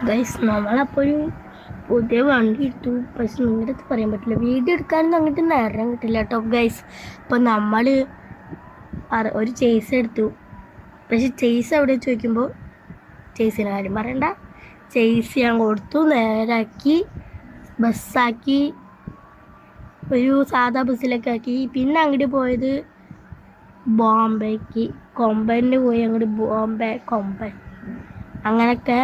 Guys നമ്മളപ്പോൾ ഒരു പുതിയ വണ്ടി എടുത്തു. പക്ഷെ നിങ്ങളുടെ അടുത്ത് പറയാൻ പറ്റില്ല, വീഡിയോ എടുക്കാനൊന്നും അങ്ങോട്ട് നേരം കിട്ടില്ല കേട്ടോ ഗൈസ്. അപ്പോൾ നമ്മൾ ഒരു ചേസ് എടുത്തു. പക്ഷെ ചേസ് എവിടെ ചോദിക്കുമ്പോൾ ചേസിൻ്റെ കാര്യം പറയണ്ട. ചേസ് ഞാൻ കൊടുത്തു, നേരാക്കി ബസ്സാക്കി, ഒരു സാധാ ബസ്സിലൊക്കെ ആക്കി. പിന്നെ അങ്ങോട്ട് പോയത് ബോംബെക്ക്, കൊമ്പന് പോയി അങ്ങോട്ട് ബോംബെ കൊമ്പൻ. അങ്ങനെയൊക്കെ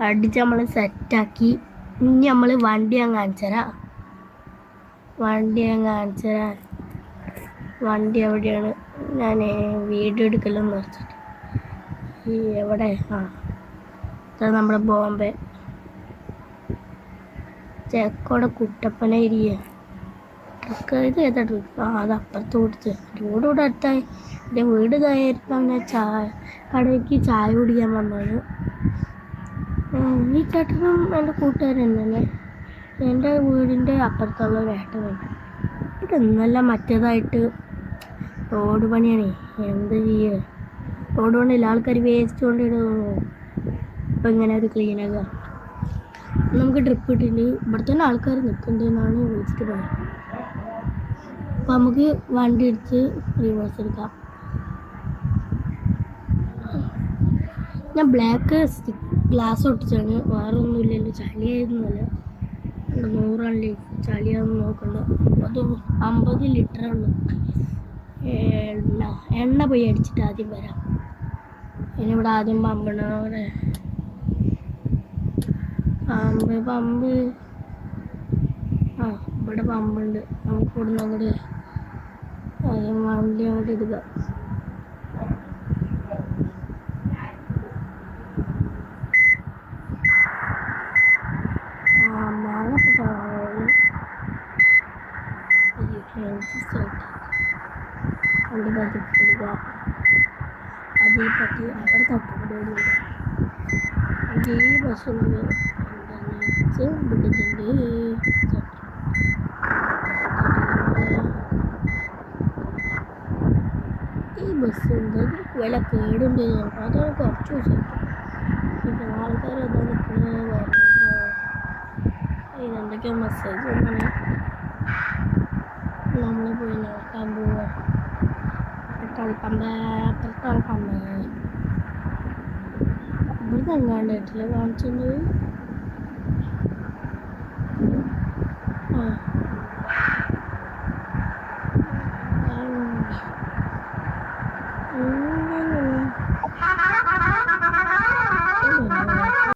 അടിച്ച് നമ്മൾ സെറ്റാക്കി. ഇനി നമ്മൾ വണ്ടി ഞാൻ കാണിച്ചുതരാം. വണ്ടി എവിടെയാണ്, ഞാൻ വീഡിയോ എടുക്കലെന്ന് വെച്ചിട്ട് ഈ എവിടെ നമ്മുടെ ബോംബെ ചേക്കോടെ കുട്ടപ്പന ഏരിയ ട്രക്ക്. ഇത് ഏതാ ട്രിപ്പ്? അത് അപ്പുറത്ത് കൊടുത്ത് റോഡ് അടുത്തായി. എൻ്റെ വീട് ഇതായിരുന്നു. ഞാൻ കടയ്ക്ക് ചായ കുടിക്കാൻ വന്നത്. ഈ ചേട്ടനും എൻ്റെ കൂട്ടുകാരൻ തന്നെ. എൻ്റെ വീടിൻ്റെ അപ്പുറത്തുള്ള ഒരു ഏട്ടനുണ്ട്. ഇതൊന്നല്ല, മറ്റേതായിട്ട് റോഡ് പണിയാണേ. എന്ത് ചെയ്യുക, റോഡ് പണിയില്ല, ആൾക്കാർ വേസ്റ്റ് കൊണ്ടിടുന്നു. ഇപ്പം ഇങ്ങനെ ഒരു ക്ലീനാക്കുക. നമുക്ക് ട്രിപ്പ് ഇട്ടിട്ട് ഇവിടെ തന്നെ ആൾക്കാർ നിൽക്കുന്നുണ്ടെന്നാണ് വിളിച്ചിട്ട് പറയുന്നത്. അപ്പം നമുക്ക് വണ്ടി എടുത്ത് റിവേഴ്സ് എടുക്കാം. ഞാൻ ബ്ലാക്ക് ഗ്ലാസ് ഒട്ടിച്ചാണ്, വേറെ ഒന്നുമില്ലല്ലോ. ചളിയായിരുന്നല്ല, 100 ചളിയാണെന്ന് നോക്കണ്ട. അത് 50 ലിറ്ററാണ് എണ്ണ പോയി അടിച്ചിട്ട് ആദ്യം വരാം. ഇവിടെ ആദ്യം പമ്പ് ഇവിടെ പമ്പുണ്ട്. നമുക്ക് ഇവിടുന്ന് അങ്ങോട്ട് ആദ്യം വണ്ടി അങ്ങോട്ട് എടുക്കുക. വണ്ടി പതിപ്പെടുക. അതേപറ്റി അവിടെ തട്ടുപടിയുണ്ട്. ഈ ബസ്സൊന്നും വിടുന്നുണ്ട്. ഈ ബസ് എന്താ വില കേടുണ്ട്, അതാണ് കുറച്ച് ദിവസം. പിന്നെ ആൾക്കാർ അതാ നിൽക്കുന്നത്. ഇതെന്തൊക്കെയോ മെസ്സേജ് ഒന്നാണ്. നമ്മൾ പോയി നോക്കാൻ പോവുക. പെട്രോൾ പമ്പ് ഇവിടുന്ന് എങ്ങാണ്ടായിട്ടില്ല കാണിച്ചത്.